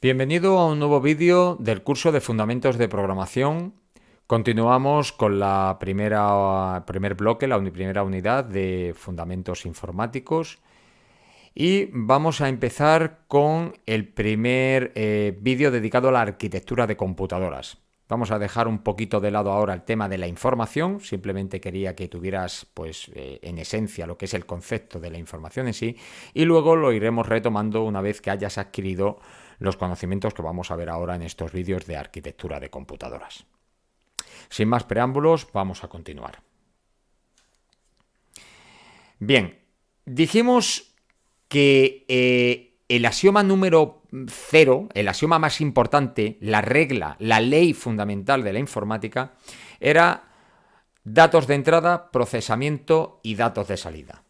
Bienvenido a un nuevo vídeo del curso de Fundamentos de Programación. Continuamos con primer bloque, la primera unidad de Fundamentos Informáticos. Y vamos a empezar con el primer vídeo dedicado a la arquitectura de computadoras. Vamos a dejar un poquito de lado ahora el tema de la información. Simplemente quería que tuvieras, en esencia, lo que es el concepto de la información en sí. Y luego lo iremos retomando una vez que hayas adquirido los conocimientos que vamos a ver ahora en estos vídeos de arquitectura de computadoras. Sin más preámbulos, vamos a continuar. Bien, dijimos que el axioma número 0, el axioma más importante, la regla, la ley fundamental de la informática, era datos de entrada, procesamiento y datos de salida.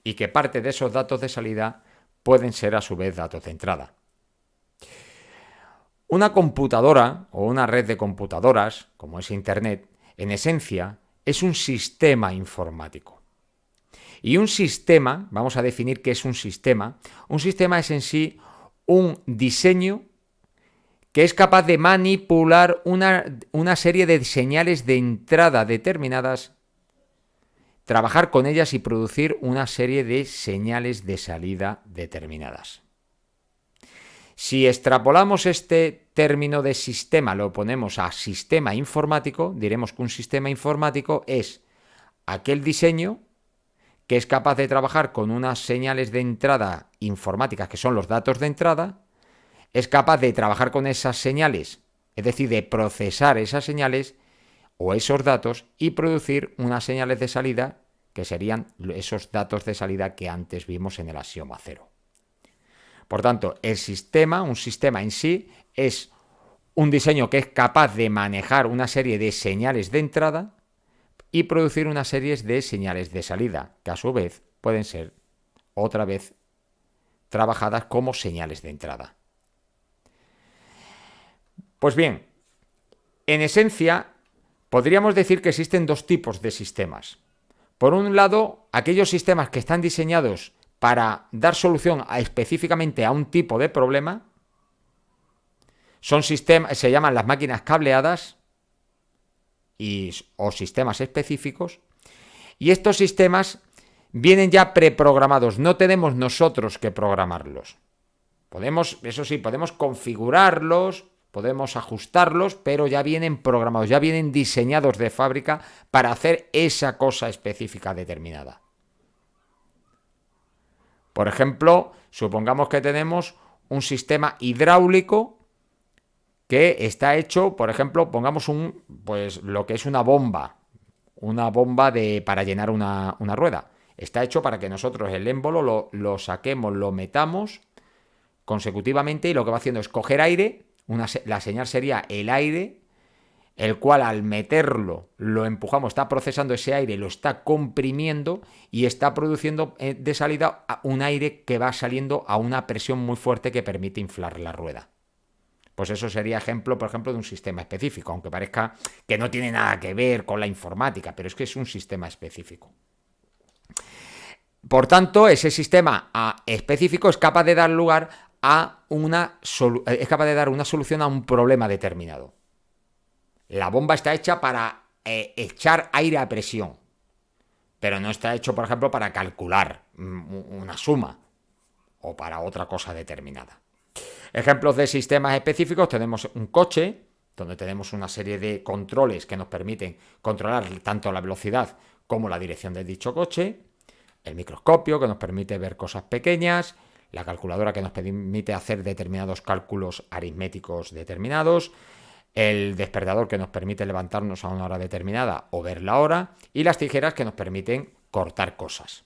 Y que parte de esos datos de salida pueden ser a su vez datos de entrada. Una computadora o una red de computadoras, como es Internet, en esencia es un sistema informático. Y un sistema, vamos a definir qué es un sistema es en sí un diseño que es capaz de manipular una serie de señales de entrada determinadas, trabajar con ellas y producir una serie de señales de salida determinadas. Si extrapolamos este término de sistema, lo ponemos a sistema informático, diremos que un sistema informático es aquel diseño que es capaz de trabajar con unas señales de entrada informáticas, que son los datos de entrada, es capaz de trabajar con esas señales, es decir, de procesar esas señales o esos datos y producir unas señales de salida, que serían esos datos de salida que antes vimos en el axioma 0. Por tanto, un sistema en sí, es un diseño que es capaz de manejar una serie de señales de entrada y producir una serie de señales de salida, que a su vez pueden ser otra vez trabajadas como señales de entrada. Pues bien, en esencia, podríamos decir que existen dos tipos de sistemas. Por un lado, aquellos sistemas que están diseñados para dar solución específicamente a un tipo de problema, se llaman las máquinas cableadas o sistemas específicos, y estos sistemas vienen ya preprogramados, no tenemos nosotros que programarlos. Eso sí, podemos configurarlos, podemos ajustarlos, pero ya vienen programados, ya vienen diseñados de fábrica para hacer esa cosa específica determinada. Por ejemplo, supongamos que tenemos un sistema hidráulico que está hecho, por ejemplo, pongamos lo que es una bomba para llenar una rueda. Está hecho para que nosotros el émbolo lo saquemos, lo metamos consecutivamente, y lo que va haciendo es coger aire, la señal sería el aire, el cual al meterlo lo empujamos, está procesando ese aire, lo está comprimiendo y está produciendo de salida un aire que va saliendo a una presión muy fuerte que permite inflar la rueda. Pues eso sería ejemplo, por ejemplo, de un sistema específico, aunque parezca que no tiene nada que ver con la informática, pero es que es un sistema específico. Por tanto, ese sistema específico es capaz de dar lugar es capaz de dar una solución a un problema determinado. La bomba está hecha para echar aire a presión, pero no está hecho, por ejemplo, para calcular una suma o para otra cosa determinada. Ejemplos de sistemas específicos: tenemos un coche, donde tenemos una serie de controles que nos permiten controlar tanto la velocidad como la dirección de dicho coche, el microscopio, que nos permite ver cosas pequeñas, la calculadora, que nos permite hacer determinados cálculos aritméticos determinados, el despertador, que nos permite levantarnos a una hora determinada o ver la hora, y las tijeras, que nos permiten cortar cosas.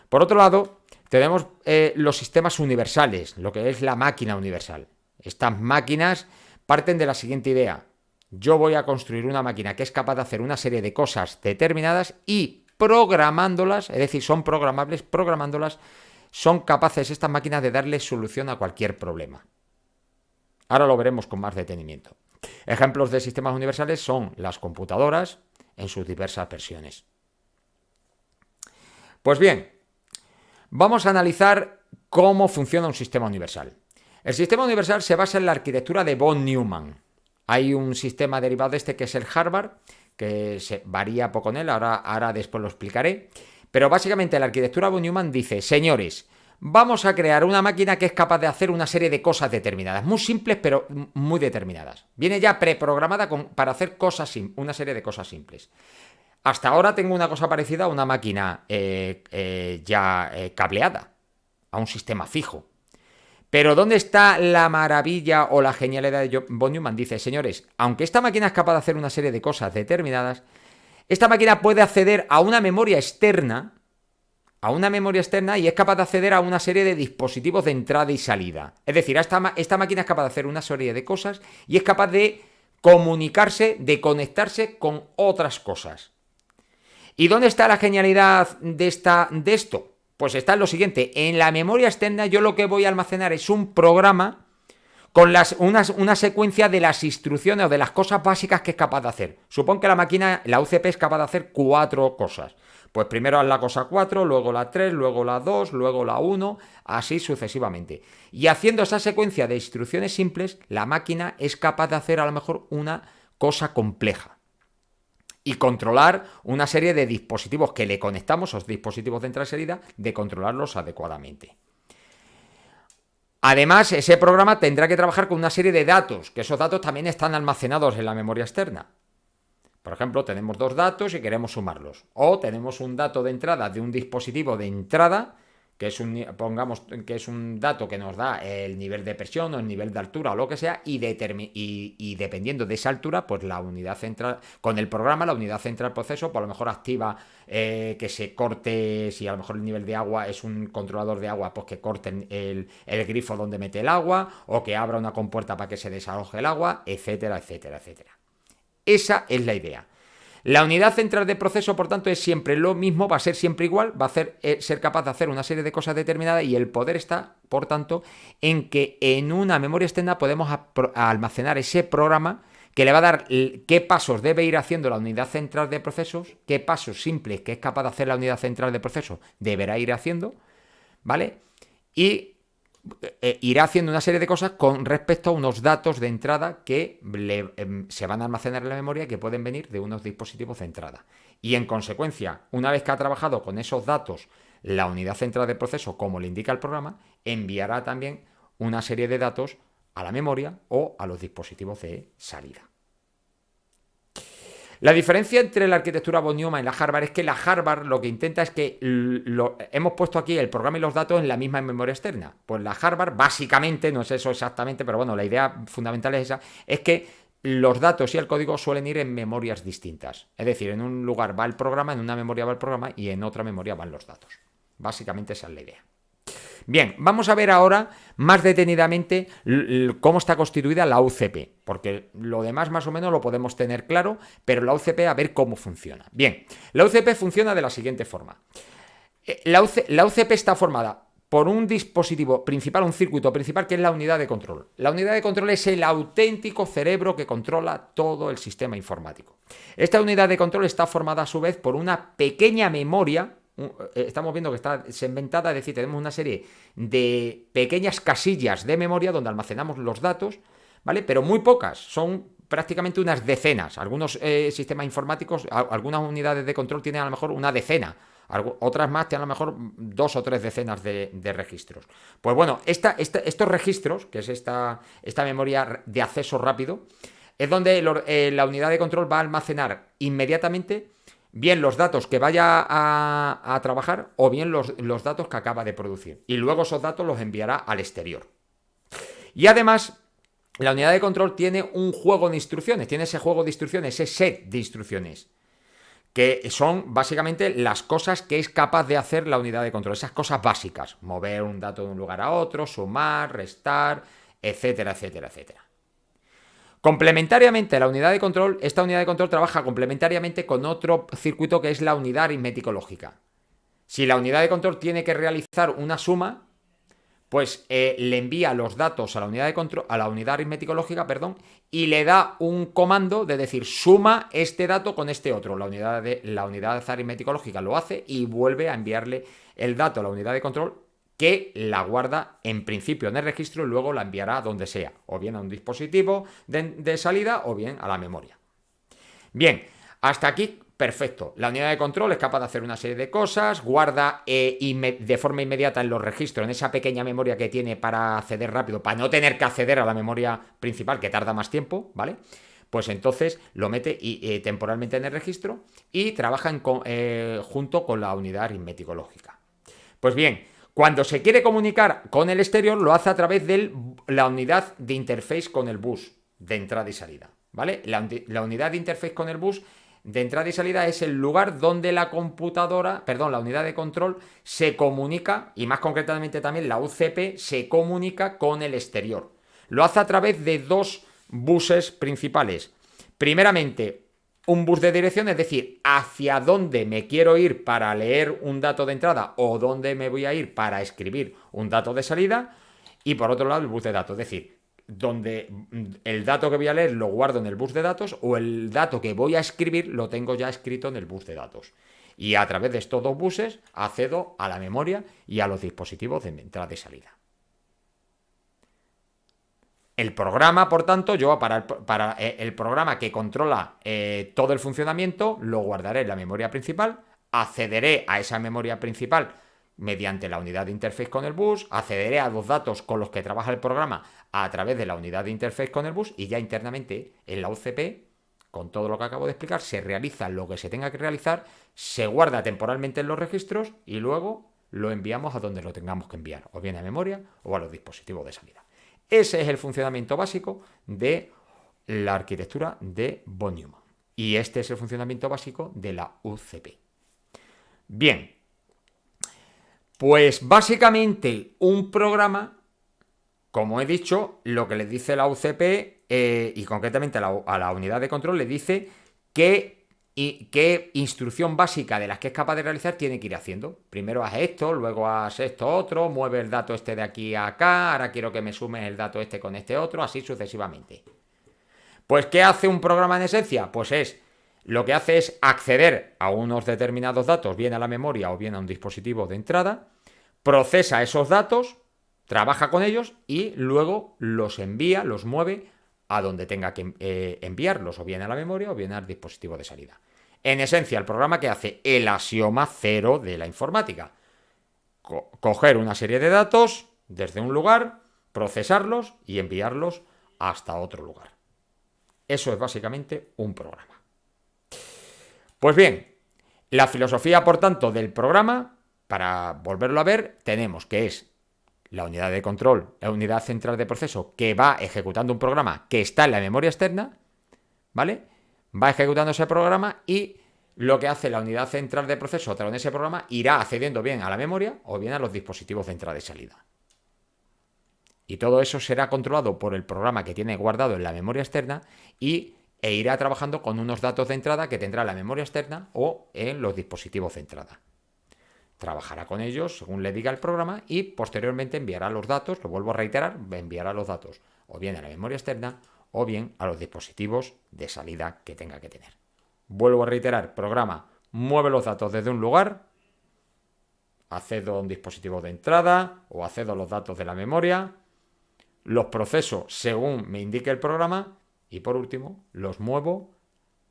Por otro lado, tenemos los sistemas universales, lo que es la máquina universal. Estas máquinas parten de la siguiente idea: yo voy a construir una máquina que es capaz de hacer una serie de cosas determinadas y programándolas, es decir, son programables, programándolas, son capaces estas máquinas de darle solución a cualquier problema. Ahora lo veremos con más detenimiento. Ejemplos de sistemas universales son las computadoras en sus diversas versiones. Pues bien, vamos a analizar cómo funciona un sistema universal. El sistema universal se basa en la arquitectura de von Neumann. Hay un sistema derivado de este que es el Harvard, que se varía poco en él, ahora después lo explicaré. Pero básicamente la arquitectura von Neumann dice, señores, vamos a crear una máquina que es capaz de hacer una serie de cosas determinadas, muy simples pero muy determinadas. Viene ya preprogramada para hacer una serie de cosas simples. Hasta ahora tengo una cosa parecida a una máquina cableada, a un sistema fijo. Pero ¿dónde está la maravilla o la genialidad de von Neumann? Dice, señores, aunque esta máquina es capaz de hacer una serie de cosas determinadas, esta máquina puede acceder a una memoria externa, y es capaz de acceder a una serie de dispositivos de entrada y salida. Es decir, esta máquina es capaz de hacer una serie de cosas y es capaz de comunicarse, de conectarse con otras cosas. ¿Y dónde está la genialidad de esto? Pues está en lo siguiente, en la memoria externa yo lo que voy a almacenar es un programa con una secuencia de las instrucciones o de las cosas básicas que es capaz de hacer. Supón que la máquina, la UCP es capaz de hacer 4 cosas. Pues primero haz la cosa 4, luego la 3, luego la 2, luego la 1, así sucesivamente. Y haciendo esa secuencia de instrucciones simples, la máquina es capaz de hacer a lo mejor una cosa compleja. Y controlar una serie de dispositivos que le conectamos, esos dispositivos de entrada y salida, de controlarlos adecuadamente. Además, ese programa tendrá que trabajar con una serie de datos, que esos datos también están almacenados en la memoria externa. Por ejemplo, tenemos 2 datos y queremos sumarlos. O tenemos un dato de entrada de un dispositivo de entrada, que es un dato que nos da el nivel de presión o el nivel de altura o lo que sea, y dependiendo de esa altura, pues la unidad central, con el programa, la unidad central proceso, pues a lo mejor activa que se corte, si a lo mejor el nivel de agua es un controlador de agua, pues que corten el grifo donde mete el agua, o que abra una compuerta para que se desaloje el agua, etcétera, etcétera, etcétera. Esa es la idea. La unidad central de proceso, por tanto, es siempre lo mismo, va a ser siempre igual, va a ser capaz de hacer una serie de cosas determinadas y el poder está, por tanto, en que en una memoria externa podemos almacenar ese programa que le va a dar qué pasos debe ir haciendo la unidad central de procesos, qué pasos simples que es capaz de hacer la unidad central de procesos deberá ir haciendo, ¿vale? Y irá haciendo una serie de cosas con respecto a unos datos de entrada que se van a almacenar en la memoria y que pueden venir de unos dispositivos de entrada. Y en consecuencia, una vez que ha trabajado con esos datos la unidad central de proceso, como le indica el programa, enviará también una serie de datos a la memoria o a los dispositivos de salida. La diferencia entre la arquitectura von Neumann y la Harvard es que la Harvard lo que intenta es que hemos puesto aquí el programa y los datos en la misma memoria externa. Pues la Harvard básicamente, no es eso exactamente, pero bueno, la idea fundamental es esa, es que los datos y el código suelen ir en memorias distintas. Es decir, en un lugar va el programa, en una memoria va el programa y en otra memoria van los datos. Básicamente esa es la idea. Bien, vamos a ver ahora más detenidamente cómo está constituida la UCP, porque lo demás más o menos lo podemos tener claro, pero la UCP a ver cómo funciona. Bien, la UCP funciona de la siguiente forma. La UCP está formada por un dispositivo principal, un circuito principal, que es la unidad de control. La unidad de control es el auténtico cerebro que controla todo el sistema informático. Esta unidad de control está formada a su vez por una pequeña memoria. Estamos viendo que está segmentada, es decir, tenemos una serie de pequeñas casillas de memoria donde almacenamos los datos, ¿vale? Pero muy pocas, son prácticamente unas decenas. Algunos sistemas informáticos, algunas unidades de control tienen a lo mejor una decena, otras más tienen a lo mejor 2 o 3 decenas de registros. Pues bueno, estos registros, que es esta memoria de acceso rápido, es donde la unidad de control va a almacenar inmediatamente bien los datos que vaya a trabajar o bien los datos que acaba de producir. Y luego esos datos los enviará al exterior. Y además, la unidad de control tiene un juego de instrucciones, tiene ese juego de instrucciones, ese set de instrucciones, que son básicamente las cosas que es capaz de hacer la unidad de control, esas cosas básicas, mover un dato de un lugar a otro, sumar, restar, etcétera, etcétera, etcétera. Complementariamente a la unidad de control, esta unidad de control trabaja complementariamente con otro circuito que es la unidad aritmético lógica. Si la unidad de control tiene que realizar una suma, pues le envía los datos a la unidad de control, a la unidad aritmético lógica, y le da un comando de decir suma este dato con este otro. La unidad aritmético lógica lo hace y vuelve a enviarle el dato a la unidad de control que la guarda en principio en el registro y luego la enviará a donde sea, o bien a un dispositivo de salida o bien a la memoria. Bien, hasta aquí perfecto. La unidad de control es capaz de hacer una serie de cosas, guarda de forma inmediata en los registros, en esa pequeña memoria que tiene para acceder rápido, para no tener que acceder a la memoria principal, que tarda más tiempo, ¿vale? Pues entonces lo mete temporalmente en el registro y trabaja junto con la unidad aritmético lógica. Pues bien, cuando se quiere comunicar con el exterior, lo hace a través de la unidad de interface con el bus de entrada y salida, ¿vale? La unidad de interface con el bus de entrada y salida es el lugar donde la unidad de control se comunica, y más concretamente también la UCP se comunica con el exterior. Lo hace a través de dos buses principales. Primeramente, un bus de dirección, es decir, hacia dónde me quiero ir para leer un dato de entrada o dónde me voy a ir para escribir un dato de salida. Y por otro lado, el bus de datos, es decir, donde el dato que voy a leer lo guardo en el bus de datos o el dato que voy a escribir lo tengo ya escrito en el bus de datos. Y a través de estos dos buses accedo a la memoria y a los dispositivos de entrada y salida. El programa, por tanto, yo para el programa que controla todo el funcionamiento, lo guardaré en la memoria principal, accederé a esa memoria principal mediante la unidad de interface con el bus, accederé a los datos con los que trabaja el programa a través de la unidad de interface con el bus y ya internamente en la UCP, con todo lo que acabo de explicar, se realiza lo que se tenga que realizar, se guarda temporalmente en los registros y luego lo enviamos a donde lo tengamos que enviar, o bien a memoria o a los dispositivos de salida. Ese es el funcionamiento básico de la arquitectura de von Neumann. Y este es el funcionamiento básico de la UCP. Bien, pues básicamente un programa, como he dicho, lo que le dice la UCP y concretamente a la unidad de control le dice qué instrucción básica de las que es capaz de realizar tiene que ir haciendo. Primero haz esto, luego haz esto otro, mueve el dato este de aquí a acá, ahora quiero que me sumes el dato este con este otro, así sucesivamente. Pues, ¿qué hace un programa en esencia? Pues lo que hace es acceder a unos determinados datos, bien a la memoria o bien a un dispositivo de entrada, procesa esos datos, trabaja con ellos y luego los envía, los mueve a donde tenga que enviarlos, o bien a la memoria o bien al dispositivo de salida. En esencia, el programa que hace el axioma cero de la informática. Coger una serie de datos desde un lugar, procesarlos y enviarlos hasta otro lugar. Eso es básicamente un programa. Pues bien, la filosofía, por tanto, del programa, para volverlo a ver, tenemos que es la unidad de control, la unidad central de proceso que va ejecutando un programa que está en la memoria externa, ¿vale? Va ejecutando ese programa y lo que hace la unidad central de proceso a través de ese programa irá accediendo bien a la memoria o bien a los dispositivos de entrada y salida. Y todo eso será controlado por el programa que tiene guardado en la memoria externa e irá trabajando con unos datos de entrada que tendrá en la memoria externa o en los dispositivos de entrada. Trabajará con ellos según le diga el programa y posteriormente enviará los datos, lo vuelvo a reiterar, enviará los datos o bien a la memoria externa o bien a los dispositivos de salida que tenga que tener. Vuelvo a reiterar, programa mueve los datos desde un lugar, accedo a un dispositivo de entrada o accedo a los datos de la memoria, los proceso según me indique el programa y por último los muevo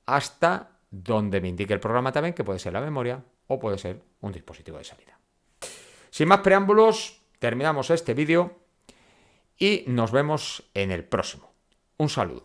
hasta donde me indique el programa también, que puede ser la memoria o puede ser un dispositivo de salida. Sin más preámbulos, terminamos este vídeo y nos vemos en el próximo. Un saludo.